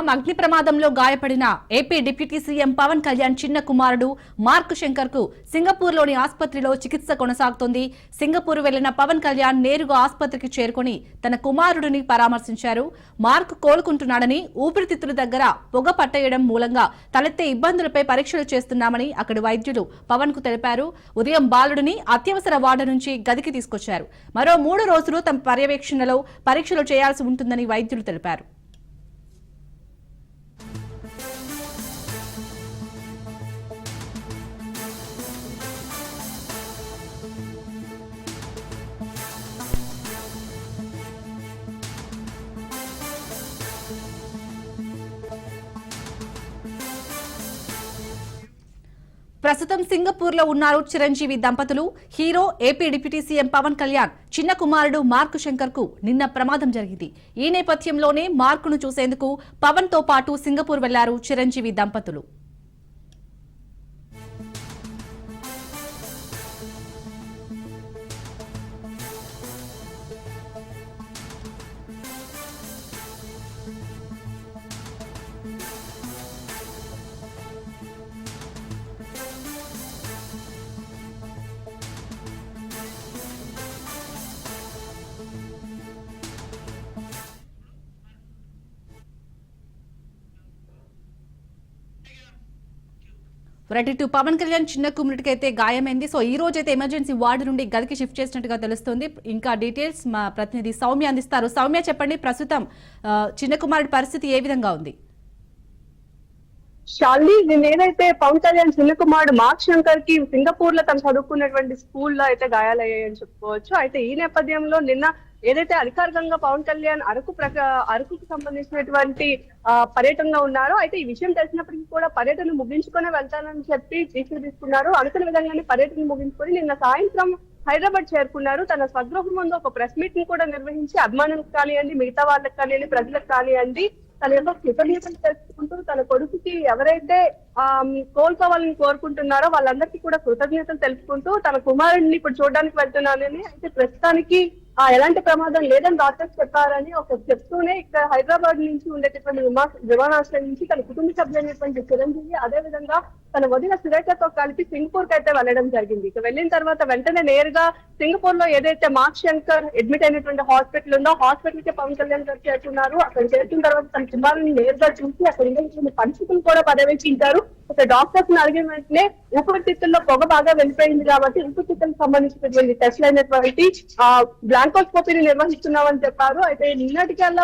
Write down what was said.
చూస్తున్నాం. అగ్ని ప్రమాదంలో గాయపడిన AP deputy CM Pavan Kalyan చిన్న కుమారుడు మార్క్ శంకర్ కు సింగపూర్ లోని ఆసుపత్రిలో చికిత్స కొనసాగుతోంది. సింగపూర్ వెళ్లిన పవన్ కళ్యాణ్ నేరుగా ఆసుపత్రికి చేరుకుని తన కుమారుడిని పరామర్శించారు. మార్క్ కోలుకుంటున్నాడని, ఊపిరితిత్తుల దగ్గర పొగ పట్టేయడం మూలంగా తలెత్తే ఇబ్బందులపై పరీక్షలు చేస్తున్నామని అక్కడి వైద్యులు పవన్ కు తెలిపారు. ఉదయం బాలుడిని అత్యవసర వార్డు నుంచి గదికి తీసుకొచ్చారు. మరో 3 రోజులు తమ పర్యవేక్షణలో పరీక్షలు చేయాల్సి ఉంటుందని వైద్యులు తెలిపారు. ప్రస్తుతం సింగపూర్ లో ఉన్నారు చిరంజీవి దంపతులు. Hero AP deputy CM Pavan Kalyan చిన్న కుమారుడు మార్క్ శంకర్ కు నిన్న ప్రమాదం జరిగింది. ఈ నేపథ్యంలోనే మార్క్ ను చూసేందుకు పవన్ తో పాటు సింగపూర్ వెళ్లారు చిరంజీవి దంపతులు. పవన్ కళ్యాణ్ చిన్న కుమారుడికి అయితే గాయమైంది. సో ఈ రోజు అయితే ఎమర్జెన్సీ వార్డు నుండి గదికి షిఫ్ట్ చేసినట్టుగా తెలుస్తుంది. ఇంకా డీటెయిల్స్ మా ప్రతినిధి సౌమ్య అందిస్తారు. సౌమ్య, చెప్పండి, ప్రస్తుతం చిన్న కుమారుడి పరిస్థితి ఏ విధంగా ఉంది? శాలిని, నేనైతే పవన్ కళ్యాణ్ చిన్న కుమారుడు మార్క్ శంకర్ కి సింగపూర్ లో తను చదువుకున్నటువంటి స్కూల్లో అయితే గాయాలయ్యాయని చెప్పుకోవచ్చు. అయితే ఈ నేపథ్యంలో నిన్న ఏదైతే అధికారికంగా పవన్ కళ్యాణ్ అరకుకు సంబంధించినటువంటి పర్యటనలో ఉన్నారో, అయితే ఈ విషయం తెలిసినప్పటికీ కూడా పర్యటన ముగించుకునే వెళ్తానని చెప్పి తీసుకున్నారు. అనుకున్న విధంగానే పర్యటన ముగించుకొని నిన్న సాయంత్రం హైదరాబాద్ చేరుకున్నారు. తన స్వగృహం ముందు ఒక ప్రెస్ మీట్ ని కూడా నిర్వహించి అభిమానులకు కానివ్వండి, మిగతా వాళ్ళకి కానివ్వండి, ప్రజలకు కానివ్వండి, తన యొక్క కృతజ్ఞతలు తెలుసుకుంటూ తన కొడుకుకి ఎవరైతే కోలుకోవాలని కోరుకుంటున్నారో వాళ్ళందరికీ కూడా కృతజ్ఞతలు తెలుపుకుంటూ తన కుమారుడిని ఇప్పుడు చూడడానికి వెళ్తున్నానని, అయితే ప్రస్తుతానికి ఎలాంటి ప్రమాదం లేదని డాక్టర్స్ చెప్పారని చెప్తూనే ఇక్కడ హైదరాబాద్ నుంచి ఉండేటటువంటి విమానాశ్రయం నుంచి తన కుటుంబ సభ్యులైనటువంటి చిరంజీవి, అదే విధంగా తన వదిన సురేఖతో కలిపి సింగపూర్ కి అయితే వెళ్ళడం జరిగింది. ఇక వెళ్ళిన తర్వాత వెంటనే నేరుగా సింగపూర్ లో ఏదైతే మార్క్ శంకర్ అడ్మిట్ అయినటువంటి హాస్పిటల్ ఉందో హాస్పిటల్ కి పవన్ కళ్యాణ్ గారు చేరుకున్నారు. అక్కడ చేరుకున్న తర్వాత తన కుమారుని నేరుగా చూసి అక్కడ ఉండేటువంటి పరిస్థితులు కూడా పర్యవేక్షించారు. ఒక డాక్టర్స్ ని అడిగిన వెంటనే ఊపిరితిత్తుల్లో పొగ బాగా వెళ్ళిపోయింది కాబట్టి ఊపిరితిత్తులకు సంబంధించినటువంటి టెస్ట్లు అయినటువంటి బ్లాంకోస్కోపీని నిర్వహిస్తున్నామని చెప్పారు. అయితే నిన్నటికల్లా